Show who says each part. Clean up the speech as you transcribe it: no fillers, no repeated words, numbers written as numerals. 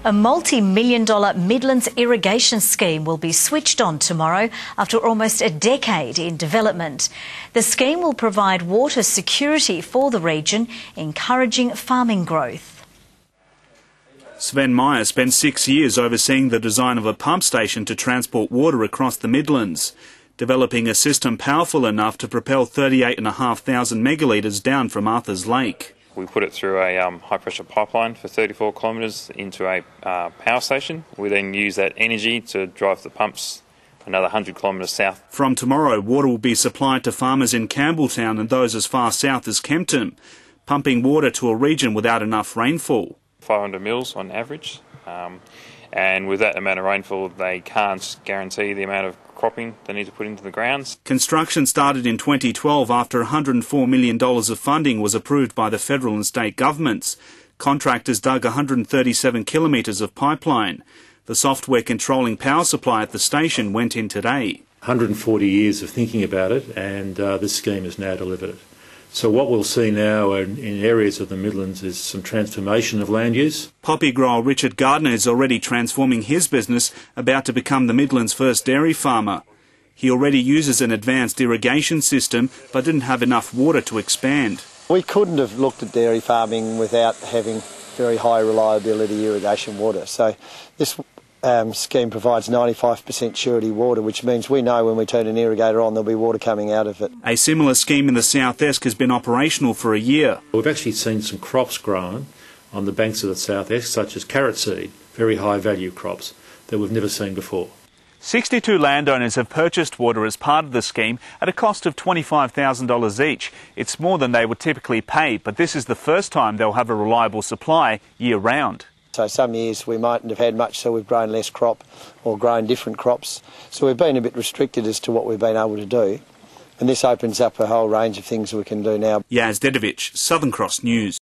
Speaker 1: A multi-million-dollar Midlands irrigation scheme will be switched on tomorrow after almost a decade in development. The scheme will provide water security for the region, encouraging farming growth.
Speaker 2: Sven Meyer spent 6 years overseeing the design of a pump station to transport water across the Midlands, developing a system powerful enough to propel 38,500 megalitres down from Arthur's Lake.
Speaker 3: We put it through a high-pressure pipeline for 34 kilometres into a power station. We then use that energy to drive the pumps another 100 kilometres south.
Speaker 2: From tomorrow, water will be supplied to farmers in Campbelltown and those as far south as Kempton, pumping water to a region without enough rainfall.
Speaker 3: 500 mils on average, and with that amount of rainfall they can't guarantee the amount of cropping they need to put into the grounds.
Speaker 2: Construction started in 2012 after $104 million of funding was approved by the federal and state governments. Contractors dug 137 kilometres of pipeline. The software controlling power supply at the station went in today.
Speaker 4: 140 years of thinking about it, and this scheme has now delivered it. So what we'll see now in areas of the Midlands is some transformation of land use.
Speaker 2: Poppy grower Richard Gardner is already transforming his business, about to become the Midlands' first dairy farmer. He already uses an advanced irrigation system, but didn't have enough water to expand.
Speaker 5: We couldn't have looked at dairy farming without having very high reliability irrigation water. So this scheme provides 95% surety water, which means we know when we turn an irrigator on there'll be water coming out of it.
Speaker 2: A similar scheme in the South Esk has been operational for a year.
Speaker 4: We've actually seen some crops grown on the banks of the South Esk, such as carrot seed, very high value crops that we've never seen before.
Speaker 2: 62 landowners have purchased water as part of the scheme at a cost of $25,000 each. It's more than they would typically pay, but this is the first time they'll have a reliable supply year-round.
Speaker 5: So some years we mightn't have had much, so we've grown less crop or grown different crops. So we've been a bit restricted as to what we've been able to do. And this opens up a whole range of things we can do now.
Speaker 2: Yaz Dedovich, Southern Cross News.